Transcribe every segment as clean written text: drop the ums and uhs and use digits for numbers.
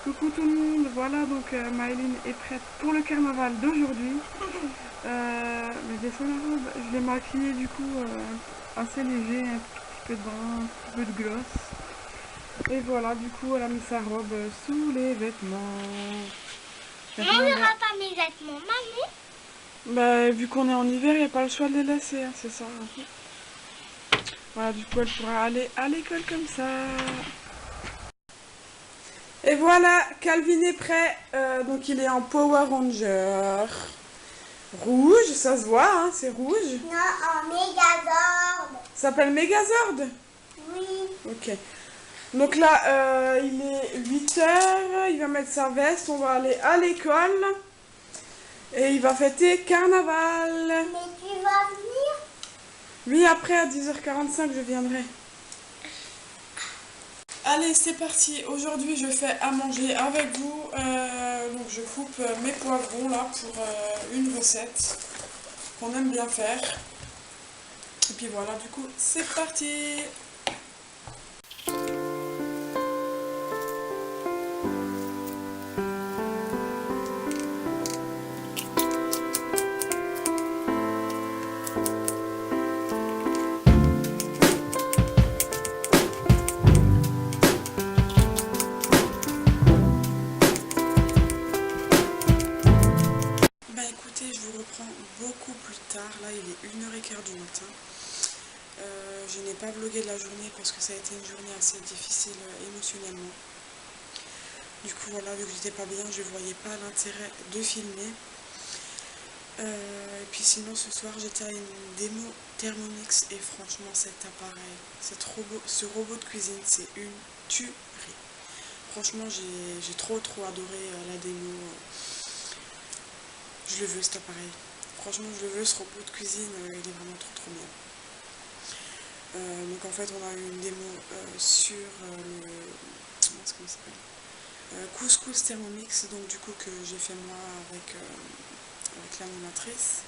Coucou tout le monde, voilà donc Maëline est prête pour le carnaval d'aujourd'hui. Mais descends la robe, je l'ai maquillée du coup assez léger, un petit peu de brun, un petit peu de gloss. Et voilà, du coup elle a mis sa robe sous les vêtements. Moi, il n'y aura pas mes vêtements, maman. Bah, vu qu'on est en hiver, il n'y a pas le choix de les laisser, hein, c'est ça. Voilà, du coup elle pourra aller à l'école comme ça. Et voilà, Calvin est prêt, donc il est en Power Ranger. Rouge, ça se voit, hein, c'est rouge. Non, en Megazord. Ça s'appelle Megazord. Oui. Ok. Donc là, il est 8 h, il va mettre sa veste, on va aller à l'école. Et il va fêter carnaval. Mais tu vas venir? Oui, après à 10 h 45, je viendrai. Allez, c'est parti. Aujourd'hui, je fais à manger avec vous. Donc, je coupe mes poivrons là pour une recette qu'on aime bien faire. Et puis voilà, du coup, c'est parti. Bah écoutez, je vous reprends beaucoup plus tard. Là, il est 1 h 15 du matin. Je n'ai pas vlogué de la journée parce que ça a été une journée assez difficile émotionnellement. Du coup, voilà, vu que j'étais pas bien, je voyais pas l'intérêt de filmer. Et puis sinon, ce soir, j'étais à une démo Thermomix et franchement, cet appareil, ce robot de cuisine, c'est une tuerie. Franchement, j'ai trop adoré la démo. Je le veux, cet appareil. Franchement, je le veux, ce robot de cuisine, il est vraiment trop bien. Donc en fait, on a eu une démo sur le... Comment est-ce qu'il s'appelle, Couscous Thermomix, donc du coup que j'ai fait moi avec l'animatrice.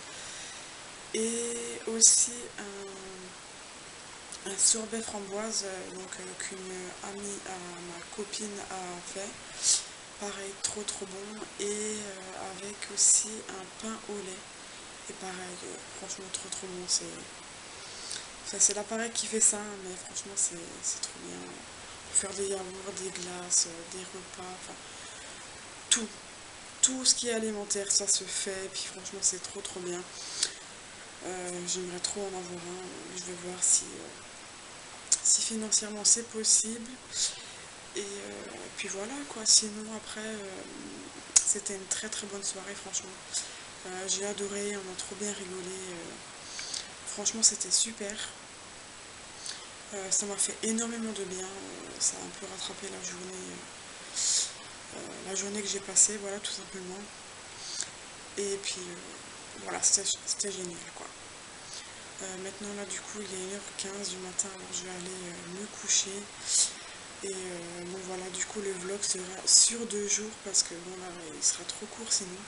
Et aussi un sorbet framboise donc qu'une amie à ma copine a fait. Pareil, trop bon. Et avec aussi un pain au lait. Et pareil, franchement trop bon. C'est l'appareil qui fait ça, mais franchement c'est trop bien. Pour faire des yaourts, des glaces, des repas, enfin tout ce qui est alimentaire, ça se fait. Et puis franchement c'est trop bien. J'aimerais trop en avoir un. Je vais voir si financièrement c'est possible. Et puis voilà quoi. Sinon après c'était une très bonne soirée franchement. J'ai adoré, on a trop bien rigolé. Franchement c'était super. Ça m'a fait énormément de bien. Ça a un peu rattrapé la journée que j'ai passée, voilà, tout simplement. Et puis voilà, c'était génial quoi. Maintenant là du coup il est 1 h 15 du matin, alors je vais aller me coucher. Et bon voilà, du coup le vlog sera sur 2 jours parce que bon là il sera trop court sinon.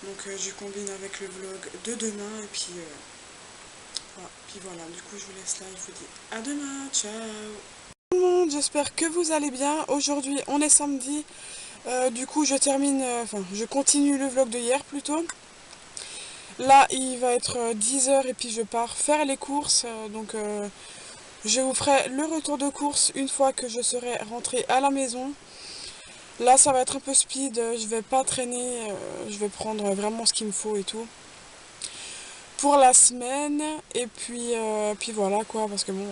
Donc je combine avec le vlog de demain et puis voilà, du coup je vous laisse là, je vous dis à demain, ciao tout le monde, j'espère que vous allez bien. Aujourd'hui on est samedi, du coup je continue le vlog de hier plutôt. Là il va être 10 h et puis je pars faire les courses, donc je vous ferai le retour de course une fois que je serai rentrée à la maison. Là ça va être un peu speed, je vais pas traîner, je vais prendre vraiment ce qu'il me faut et tout pour la semaine. Et puis voilà quoi, parce que bon,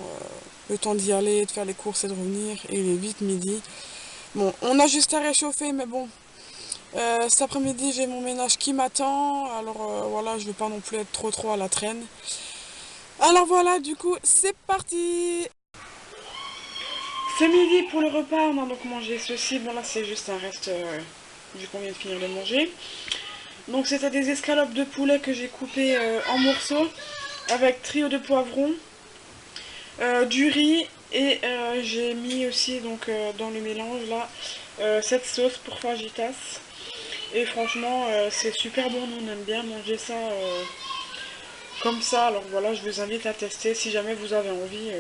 le temps d'y aller, de faire les courses et de revenir, et il est vite midi. Bon, on a juste à réchauffer, mais bon, cet après-midi j'ai mon ménage qui m'attend, alors voilà, je vais pas non plus être trop à la traîne. Alors voilà, du coup c'est parti. Ce midi pour le repas, on a donc mangé ceci. Bon là c'est juste un reste vu qu'on vient de finir de manger. Donc c'était des escalopes de poulet que j'ai coupées en morceaux avec trio de poivrons, du riz et j'ai mis aussi donc dans le mélange là cette sauce pour fajitas. Et franchement c'est super bon, nous on aime bien manger ça comme ça. Alors voilà, je vous invite à tester si jamais vous avez envie.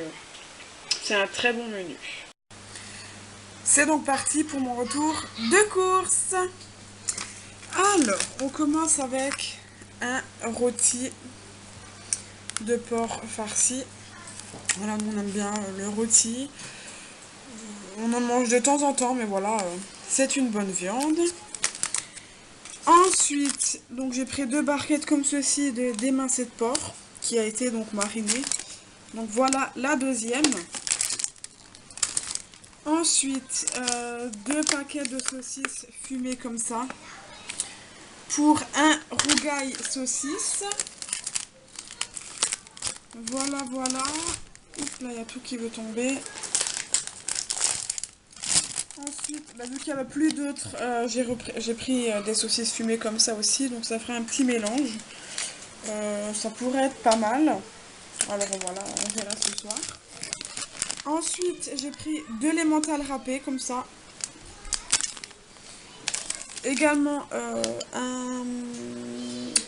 C'est un très bon menu. C'est donc parti pour mon retour de course. Alors, on commence avec un rôti de porc farci. Voilà, on aime bien le rôti. On en mange de temps en temps, mais voilà, c'est une bonne viande. Ensuite, donc j'ai pris 2 barquettes comme ceci d'émincé de porc qui a été donc mariné. Donc voilà la deuxième. Ensuite, 2 paquets de saucisses fumées comme ça pour un rougail saucisse. Voilà, voilà. Oups, là, il y a tout qui veut tomber. Ensuite, vu qu'il n'y avait plus d'autres, j'ai pris des saucisses fumées comme ça aussi. Donc ça ferait un petit mélange. Ça pourrait être pas mal. Alors voilà, on verra ce soir. Ensuite, j'ai pris 2 l'emmental râpés comme ça. Également un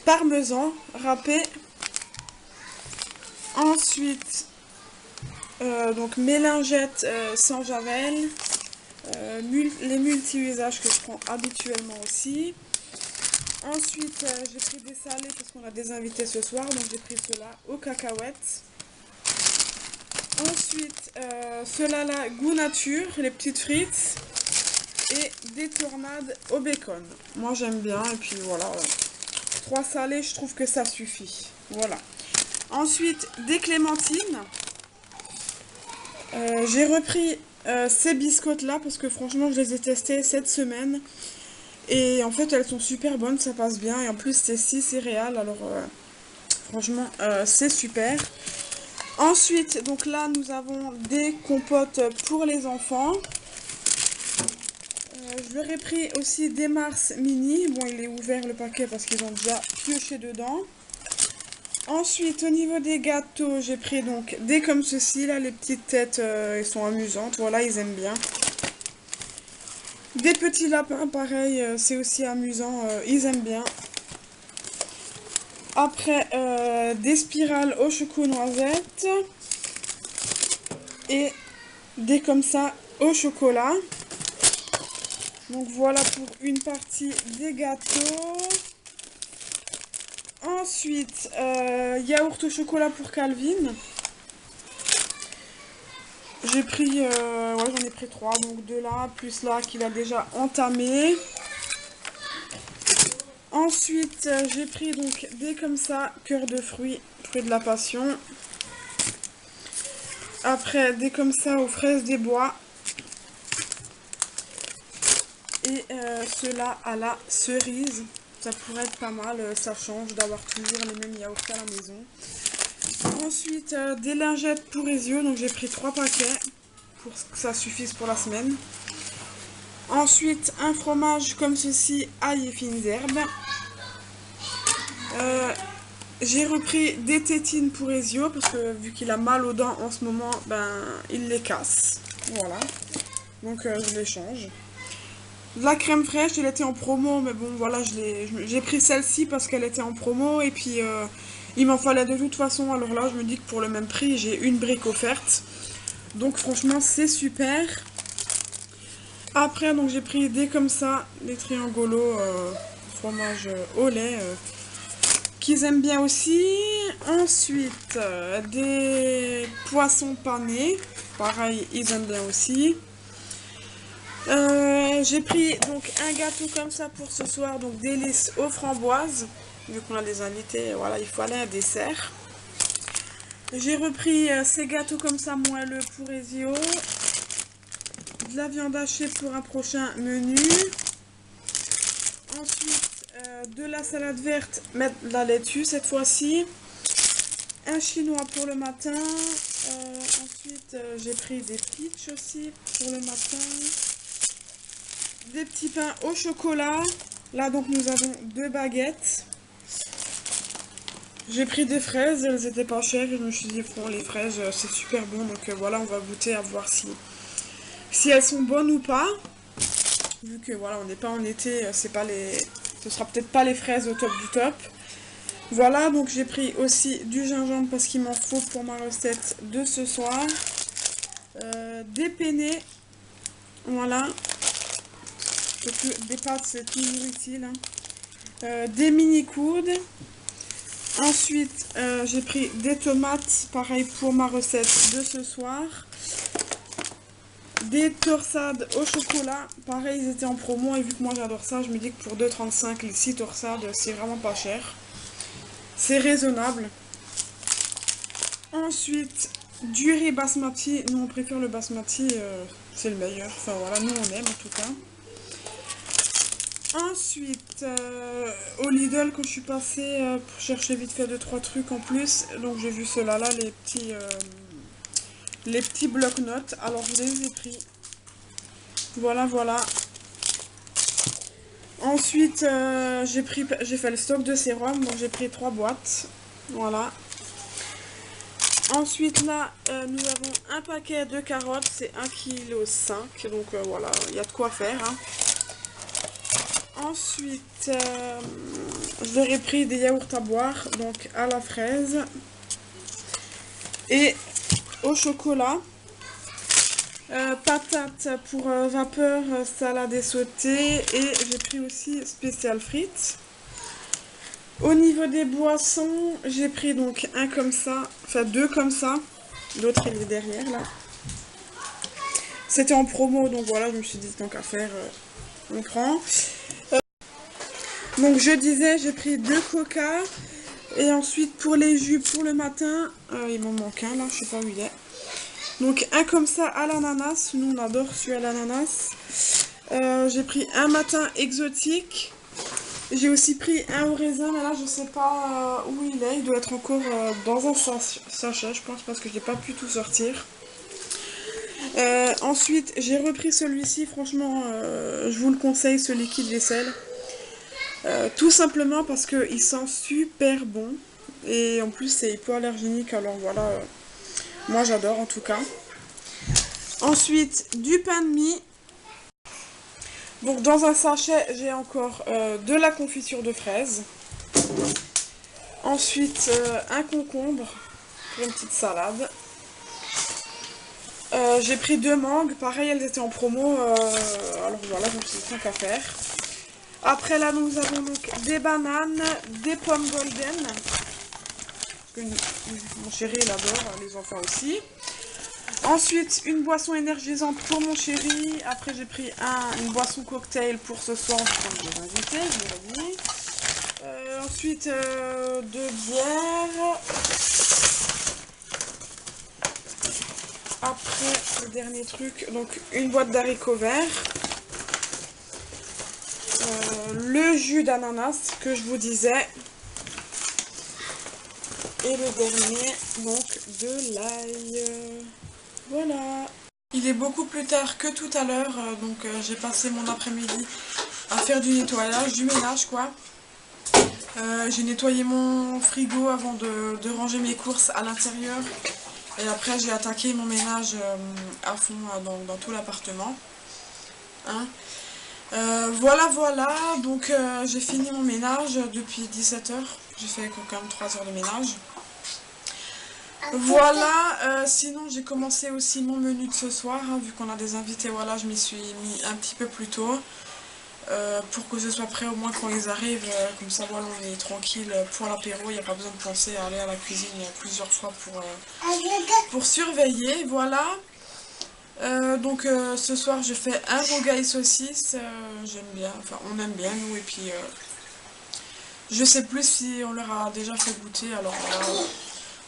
parmesan râpé. Ensuite, donc mélingettes sans javel. Les multi-usages que je prends habituellement aussi. Ensuite, j'ai pris des salés parce qu'on a des invités ce soir. Donc j'ai pris ceux-là aux cacahuètes. Ensuite, ceux-là, goût nature, les petites frites. Et des tornades au bacon. Moi j'aime bien. Et puis voilà, 3 salés, je trouve que ça suffit. Voilà. Ensuite, des clémentines. J'ai repris ces biscottes là parce que franchement je les ai testées cette semaine. Et en fait elles sont super bonnes, ça passe bien. Et en plus c'est 6 céréales, alors franchement c'est super. Ensuite, donc là nous avons des compotes pour les enfants. Je leur ai pris aussi des Mars mini. Bon, il est ouvert le paquet parce qu'ils ont déjà pioché dedans. Ensuite, au niveau des gâteaux, j'ai pris donc des comme ceci. Là, les petites têtes, elles sont amusantes. Voilà, ils aiment bien. Des petits lapins, pareil, c'est aussi amusant. Ils aiment bien. Après, des spirales au choco noisette. Et des comme ça au chocolat. Donc voilà pour une partie des gâteaux. Ensuite, yaourt au chocolat pour Calvin. J'ai pris, ouais, j'en ai pris 3, donc 2 là, plus là qu'il a déjà entamé. Ensuite, j'ai pris donc des comme ça, cœur de fruits, fruits de la passion. Après, des comme ça aux fraises des bois. Et ceux-là à la cerise. Ça pourrait être pas mal, ça change d'avoir toujours les mêmes yaourts à la maison. Ensuite, des lingettes pour les yeux, donc j'ai pris 3 paquets pour que ça suffise pour la semaine. Ensuite, un fromage comme ceci, ail et fines herbes. J'ai repris des tétines pour Ezio parce que vu qu'il a mal aux dents en ce moment, ben il les casse. Voilà, donc je les change. La crème fraîche, elle était en promo, mais bon voilà, j'ai pris celle-ci parce qu'elle était en promo et puis il m'en fallait de toute façon. Alors là, je me dis que pour le même prix, j'ai une brique offerte. Donc franchement, c'est super. Après, donc j'ai pris des comme ça, des triangolos fromage au lait qu'ils aiment bien aussi. Ensuite, des poissons panés, pareil, ils aiment bien aussi. J'ai pris donc un gâteau comme ça pour ce soir, donc des délices aux framboises. Vu qu'on a des invités, voilà, il faut aller à un dessert. J'ai repris ces gâteaux comme ça moelleux pour Ezio. De la viande hachée pour un prochain menu. Ensuite, de la salade verte, mettre de la laitue cette fois-ci. Un chinois pour le matin. Ensuite, j'ai pris des peach aussi pour le matin. Des petits pains au chocolat. Là, donc, nous avons 2 baguettes. J'ai pris des fraises, elles étaient pas chères. Et je me suis dit, bon, les fraises, c'est super bon. Donc, voilà, on va goûter à voir si elles sont bonnes ou pas. Vu que, voilà, on n'est pas en été, ce sera peut-être pas les fraises au top du top. Voilà, donc j'ai pris aussi du gingembre parce qu'il m'en faut pour ma recette de ce soir. Des penne Voilà. Parce que des pâtes, c'est toujours utile. Hein. Des mini coudes. Ensuite, j'ai pris des tomates, pareil pour ma recette de ce soir. Des torsades au chocolat, pareil, ils étaient en promo et vu que moi j'adore ça, je me dis que pour 2,35 les 6 torsades, c'est vraiment pas cher. C'est raisonnable. Ensuite, du riz basmati. Nous on préfère le basmati, c'est le meilleur. Enfin voilà, nous on aime en tout cas. Ensuite, au Lidl, quand je suis passée pour chercher vite fait 2-3 trucs en plus, donc j'ai vu ceux-là, là, les petits blocs-notes. Alors je les ai pris. Voilà, voilà. Ensuite, j'ai fait le stock de sérum, donc j'ai pris 3 boîtes. Voilà. Ensuite, là, nous avons un paquet de carottes, c'est 1,5 kg, donc voilà, il y a de quoi faire. Hein. Ensuite, je leur ai pris des yaourts à boire, donc à la fraise et au chocolat. Patates pour vapeur, salade et sauté, et j'ai pris aussi spécial frites. Au niveau des boissons, j'ai pris donc un comme ça, enfin 2 comme ça, l'autre il est derrière là. C'était en promo, donc voilà, je me suis dit tant qu'à faire, on prend. Donc je disais, j'ai pris 2 coca, et ensuite pour les jus pour le matin, il m'en manque un là, je sais pas où il est. Donc un comme ça à l'ananas, nous on adore celui à l'ananas. J'ai pris un matin exotique. J'ai aussi pris un au raisin, mais là je sais pas où il est. Il doit être encore dans un sachet, je pense, parce que je n'ai pas pu tout sortir. Ensuite j'ai repris celui-ci, franchement je vous le conseille, ce liquide vaisselle. Tout simplement parce qu'il sent super bon. Et en plus c'est hypoallergénique, alors voilà... moi j'adore en tout cas. Ensuite, du pain de mie. Donc dans un sachet, j'ai encore de la confiture de fraises. Ensuite, un concombre pour une petite salade. J'ai pris 2 mangues. Pareil, elles étaient en promo. Alors voilà, donc c'est tant qu'à faire. Après là, nous avons donc des bananes, des pommes golden. Mon chéri il adore, les enfants aussi. Ensuite, une boisson énergisante pour mon chéri. Après, j'ai pris une boisson cocktail pour ce soir. Je vais l'inviter, je l'ai dit. Ensuite, 2 bières. Après, le dernier truc, donc une boîte d'haricots verts. Le jus d'ananas que je vous disais. Et le dernier, donc, de l'ail. Voilà. Il est beaucoup plus tard que tout à l'heure, donc j'ai passé mon après-midi à faire du nettoyage, du ménage quoi. J'ai nettoyé mon frigo avant de ranger mes courses à l'intérieur. Et après j'ai attaqué mon ménage à fond dans tout l'appartement. Hein. Voilà, donc j'ai fini mon ménage depuis 17 h. J'ai fait quand même 3 heures de ménage. Voilà, sinon j'ai commencé aussi mon menu de ce soir, hein, vu qu'on a des invités, voilà, je m'y suis mis un petit peu plus tôt, pour que ce soit prêt au moins quand ils arrivent, comme ça voilà, on est tranquille pour l'apéro, il n'y a pas besoin de penser à aller à la cuisine plusieurs fois pour surveiller, voilà. Donc ce soir je fais un rogaille saucisse, j'aime bien, enfin on aime bien nous, et puis je sais plus si on leur a déjà fait goûter, alors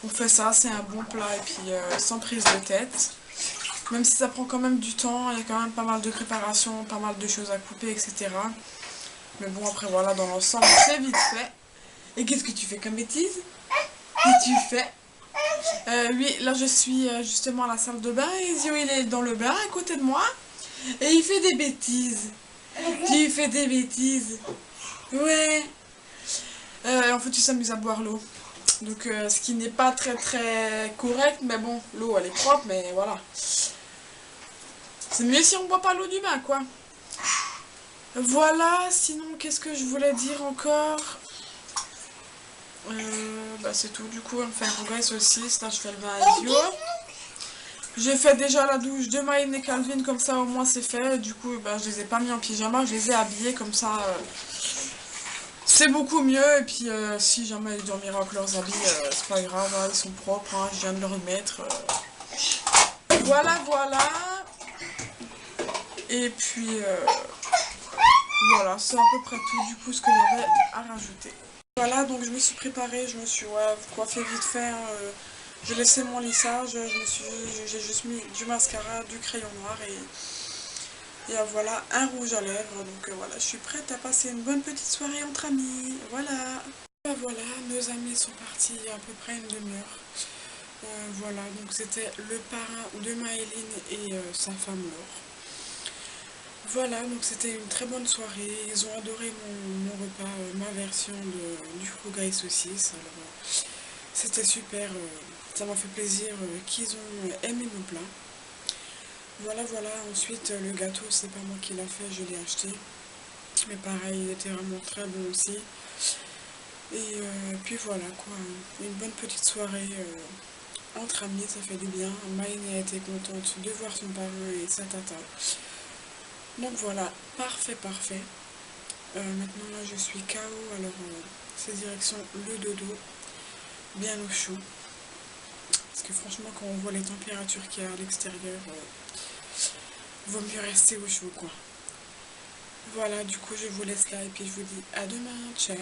on fait ça, c'est un bon plat et puis sans prise de tête. Même si ça prend quand même du temps, il y a quand même pas mal de préparation, pas mal de choses à couper, etc. Mais bon, après voilà, dans l'ensemble, c'est vite fait. Et qu'est-ce que tu fais comme bêtise? Qu'est-ce que tu fais? Oui, là je suis justement à la salle de bain et Zio il est dans le bain à côté de moi. Et il fait des bêtises. Tu fais des bêtises. Ouais. En fait, tu s'amuses à boire l'eau. Donc ce qui n'est pas très correct, mais bon, l'eau elle est propre, mais voilà. C'est mieux si on boit pas l'eau du bain, quoi. Voilà, sinon qu'est-ce que je voulais dire encore? Bah c'est tout, du coup on fait un congrès saucisse, là je fais le bain à Ezio. J'ai fait déjà la douche de Maïne et Calvin, comme ça au moins c'est fait. Du coup, bah, je les ai pas mis en pyjama, je les ai habillés comme ça. C'est beaucoup mieux. Et puis si jamais ils dormiront avec leurs habits, c'est pas grave, hein, ils sont propres, hein, je viens de leur y mettre. Voilà, voilà. Et puis voilà, c'est à peu près tout du coup ce que j'avais à rajouter. Voilà, donc je me suis préparée, je me suis coiffée vite fait. Hein, j'ai laissé mon lissage, j'ai juste mis du mascara, du crayon noir et voilà, un rouge à lèvres. Donc voilà, je suis prête à passer une bonne petite soirée entre amis. Voilà. Voilà, nos amis sont partis il y a à peu près une demi-heure. Voilà, donc c'était le parrain de Maëline et sa femme Laure. Voilà, donc c'était une très bonne soirée. Ils ont adoré mon repas, ma version du rougail saucisse. Alors, c'était super, ça m'a fait plaisir qu'ils ont aimé mon plat. Voilà, voilà. Ensuite, le gâteau, c'est pas moi qui l'a fait, je l'ai acheté. Mais pareil, il était vraiment très bon aussi. Et puis voilà, quoi. Une bonne petite soirée entre amis, ça fait du bien. Maïne a été contente de voir son parrain et sa tata. Donc voilà, parfait, parfait. Maintenant là je suis KO, alors c'est direction le dodo, bien au chaud. Parce que franchement quand on voit les températures qu'il y a à l'extérieur, vaut mieux rester au chaud quoi. Voilà, du coup je vous laisse là et puis je vous dis à demain, ciao.